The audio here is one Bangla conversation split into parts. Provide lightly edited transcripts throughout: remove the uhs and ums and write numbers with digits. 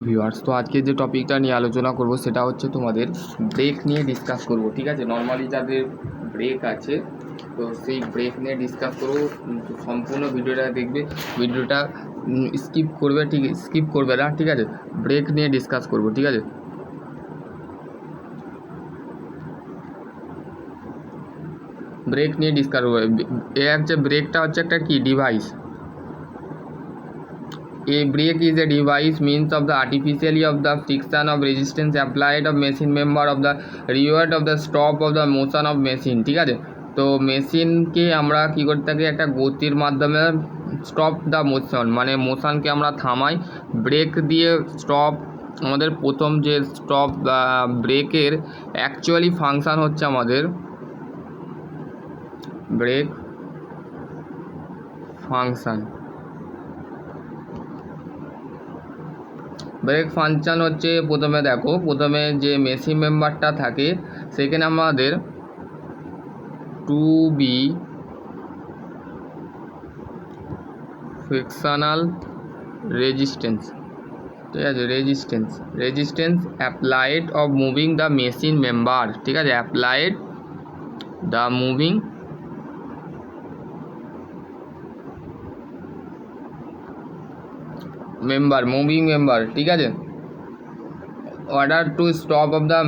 ভিউয়ার্স, তো আজকে যে টপিকটা নিয়ে আলোচনা করব সেটা হচ্ছে তোমাদের ব্রেক নিয়ে ডিসকাস করব। ঠিক আছে, নর্মালি যাদের ব্রেক আছে তো সেই ব্রেক নিয়ে ডিসকাস করব। সম্পূর্ণ ভিডিওটা দেখবে, ভিডিওটা স্কিপ করবে, স্কিপ করবে না। ঠিক আছে, ব্রেক নিয়ে ডিসকাস করব। ঠিক আছে, ব্রেক নিয়ে ডিসকাস করবো। এ হচ্ছে ব্রেকটা হচ্ছে একটা কি device. A brake is a device means of the artificially of the friction of resistance applied of machine member of the reward of the stop of the motion of machine। ঠিক আছে, তো মেশিনকে আমরা কী করতে থাকি, একটা গতির মাধ্যমে স্টপ দ্য মোশন, মানে মোশনকে আমরা থামাই ব্রেক দিয়ে। স্টপ আমাদের প্রথম যে স্টপ ব্রেকের অ্যাকচুয়ালি ফাংশান হচ্ছে আমাদের ব্রেক ফাংশান। ব্রেক ফাংশান হচ্ছে প্রথমে দেখো, প্রথমে যে মেশিন মেম্বারটা থাকে সেখানে আমাদের টু বি ফ্রিকশনাল রেজিস্ট্যান্স। ঠিক আছে, resistance applied of moving the machine member. ঠিক আছে, অ্যাপ্লাইড দ্য মুভিং মেম্বার। ঠিক আছে, order to stop of the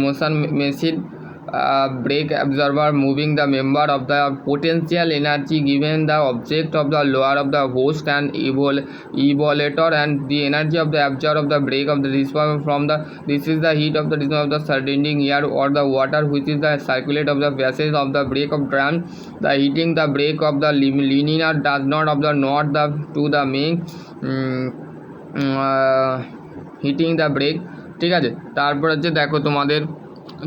motion machine brake absorber moving the member of the potential energy given the object of the lower of the host and evaluator and the energy of the absorb of the brake of the response from the this is the heat of the surrounding air or the water which is the circulate of the passage of the brake of drum. The heating the brake of the linear does not of the not the to the main hitting the brake. ঠিক আছে, তারপর হচ্ছে দেখো তোমাদের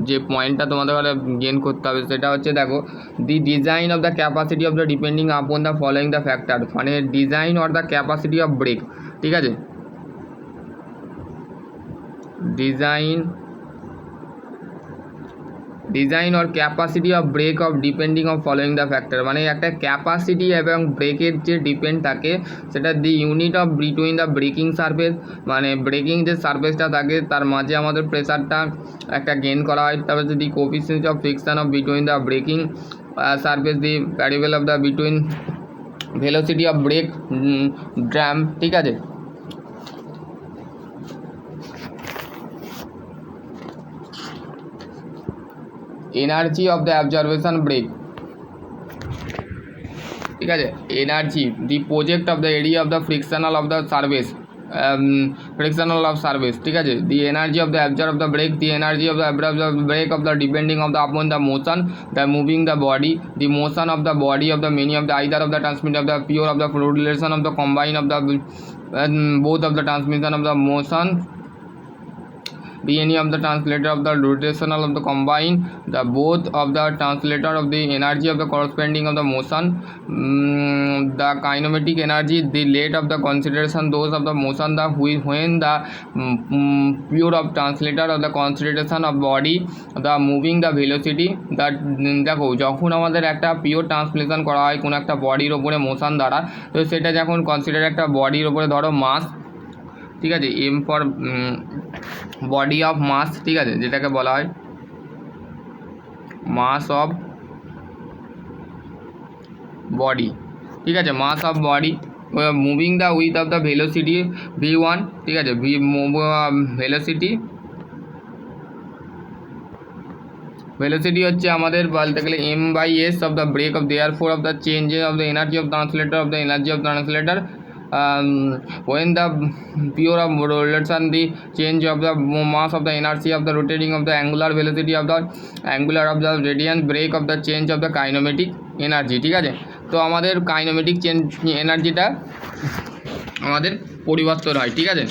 যে পয়েন্টটা তোমাদের গেন করতে হবে সেটা হচ্ছে দেখো the design of the capacity of the depending upon the following the factor, মানে design or the capacity of brake. ঠিক আছে, design or capacity of brake of depending of following the factor, মানে একটা ক্যাপাসিটি এবং ব্রেকের যে ডিপেন্ড থাকে সেটা the unit of between the braking surface, মানে ব্রেকিং যে সারফেসটা থাকে তার মাঝে আমাদের প্রেসারটা একটা গেন করা হয়। তারপর the coefficient of friction of between the braking surface, the variable of the between velocity of brake drum. ঠিক আছে, energy of the observation brake. ঠিক আছে, energy the project of the area of the frictional of the service frictional of surface। ঠিক আছে, the energy of the absorb of the brake, the energy of the absorb of the brake of the depending of the upon the motion the moving the body, the motion of the body of the many of the either of the transmit of the pure of the relation of the combine of the both of the transmission of the motion, the any of the translator of the rotational of the combine the both of the translator of the energy of the corresponding of the motion, the kinematic energy, the late of the consideration those of the motion, the when the pure of translator of the consideration of body the moving the velocity that দেখো যখন আমাদের একটা পিওর ট্রান্সলেশন করা হয় কোনো একটা বডির ওপরে মোশন দ্বারা, তো সেটা যখন কনসিডার একটা বডির ওপরে ধরো মাস। ঠিক আছে, M for body of mass. ঠিক আছে, যেটাকে বলা হয় মাস অফ বডি। ঠিক আছে, mass of body moving the with of the velocity v1। ঠিক আছে, ভেলোসিটি হচ্ছে আমাদের বলতে গেলে m/s of the brake of there for of the change of the energy of translator of the energy of translator when the pure of relation the change of the mass of the inertia of the rotating of the angular velocity of the angular of the radiant break of the change of the kinematic energy। ঠিক আছে, তো আমাদের কাইনেমেটিক চেঞ্জ এনার্জিটা আমাদের পরিবর্তন হয়। ঠিক আছে,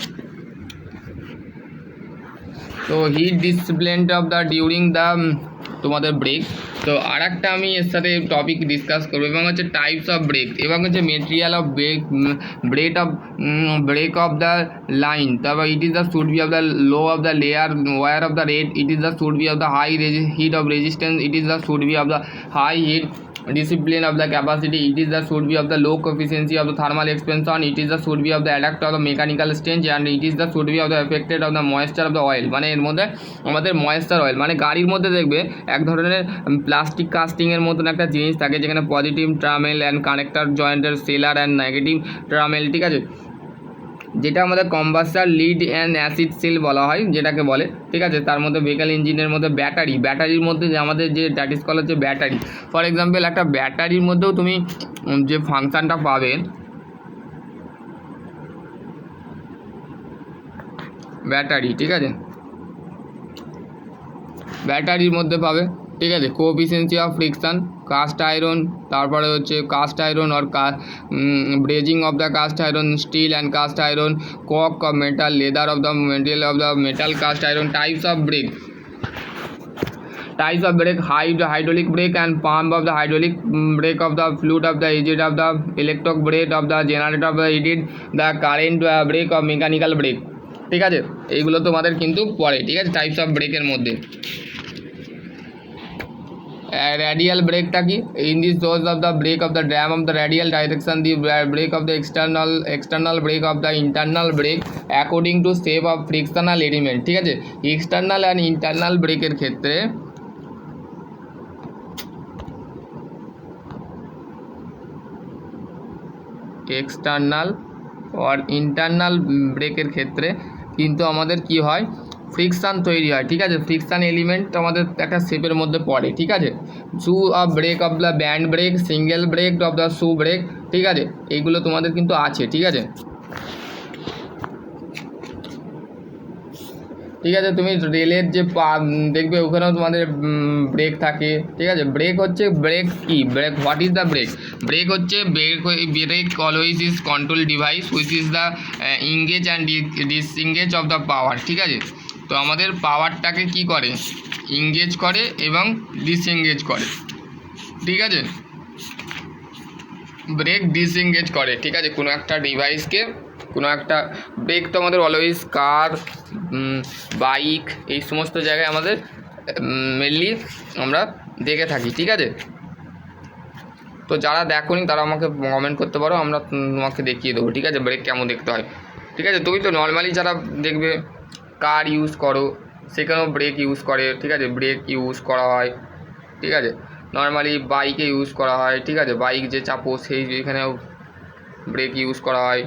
তো heat displacement of the during the তোমাদের ব্রেক। তো আর একটা আমি এর সাথে টপিক ডিসকাস করবো এবং হচ্ছে টাইপস অফ ব্রেক এবং হচ্ছে material of brake of the line. তারপর it is the should be of the low of the layer wear of the red, it is the should be of the high heat of resistance, it is the should be of the high heat discipline of the capacity, it is the should be of the low efficiency of the thermal expansion, it is the should be of the adduct of the mechanical strength, and it is the should be of the affected of the moisture of the oil। মানে এর মধ্যে আমাদের ময়েশ্চার অয়েল, মানে গাড়ির মধ্যে দেখবে এক ধরনের প্লাস্টিক কাস্টিংয়ের মতন একটা জিনিস থাকে যেখানে পজিটিভ ট্রামেল অ্যান্ড কানেক্টর জয়েন্টের সেলার অ্যান্ড নেগেটিভ ট্রামেল, ঠিক আছে, যেটা আমাদের কম্বাস্টার লিড অ্যান্ড অ্যাসিড সেল বলা হয় যেটাকে বলে, ঠিক আছে। তার মধ্যে ভেহিক্যাল ইঞ্জিনের মধ্যে ব্যাটারির মধ্যে যে আমাদের যে দ্যাট ইজ কল হচ্ছে ব্যাটারি। ফর এক্সাম্পল একটা ব্যাটারির মধ্যেও তুমি যে ফাংশানটা পাবে, ব্যাটারি, ঠিক আছে, ব্যাটারির মধ্যে পাবে, ঠিক আছে, coefficient of friction, cast iron, তারপরে হচ্ছে cast iron or brazing of the cast iron, steel and cast iron, cock of metal, leather of the material of the metal, cast iron, types of brake, hydraulic brake and pump of the hydraulic brake of the fluid of the engine of the electric brake of the generator of the heated the current brake of mechanical brake, ঠিক আছে, এইগুলো তোমাদের কিন্তু পড়ে, ঠিক আছে, টাইপস অফ ব্রেকের মধ্যে। রেডিয়াল ব্রেকটা কি? In this source of the brake of the drum of the radial direction, the brake of the external brake of the internal brake according to shape of frictional element, ঠিক আছে। এক্সটার্নাল অ্যান্ড ইন্টারনাল ব্রেকের ক্ষেত্রে এক্সটার্নাল আর ইন্টারনাল ব্রেকের ক্ষেত্রে কিন্তু আমাদের কি হয়, ফ্রিকশান তৈরি হয়, ঠিক আছে। ফ্রিকশান এলিমেন্ট আমাদের একটা শেপের মধ্যে পড়ে, ঠিক আছে। Shoe of brake of the band brake, single brake of the shoe brake, ঠিক আছে, এইগুলো তোমাদের কিন্তু আছে, ঠিক আছে, ঠিক আছে। তুমি রেলের যে দেখবে ওখানেও তোমাদের ব্রেক থাকে, ঠিক আছে। ব্রেক হচ্ছে ব্রেক কি, brake what is the brake? Brake হচ্ছে brake always is control device which is the engage and disengage of the power, ঠিক আছে। তো আমাদের পাওয়ারটাকে কি করে, ইংগেজ করে এবং ডিসএঙ্গেজ করে, ঠিক আছে, ব্রেক ডিসএঙ্গেজ করে, ঠিক আছে, কোনো একটা ডিভাইসকে, কোনো একটা ব্রেক তো আমাদের অলওয়েজ কার, বাইক, এই সমস্ত জায়গায় আমাদের মেনলি আমরা দেখে থাকি, ঠিক আছে। তো যারা দেখোনি তারা আমাকে কমেন্ট করতে পারো, আমরা তোমাকে দেখিয়ে দেবো, ঠিক আছে, ব্রেক কেমন দেখতে হয়, ঠিক আছে। তুমি তো নর্মালি যারা দেখবে কার ইউজ করো সেখানেও ব্রেক ইউজ করে, ঠিক আছে, ব্রেক ইউজ করা হয়, ঠিক আছে। নর্মালি বাইকে ইউজ করা হয়, ঠিক আছে, বাইক যে চাপো সেই এখানেও ব্রেক ইউজ করা হয়,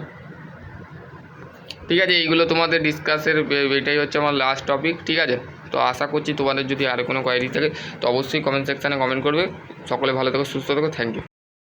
ঠিক আছে। এইগুলো তোমাদের ডিসকাসের এটাই হচ্ছে আমার লাস্ট টপিক, ঠিক আছে। তো আশা করছি তোমাদের যদি আরও কোনো কোয়ারি থাকে তো অবশ্যই কমেন্ট সেকশানে কমেন্ট করবে। সকলে ভালো থেকো, সুস্থ থেকো, থ্যাংক ইউ।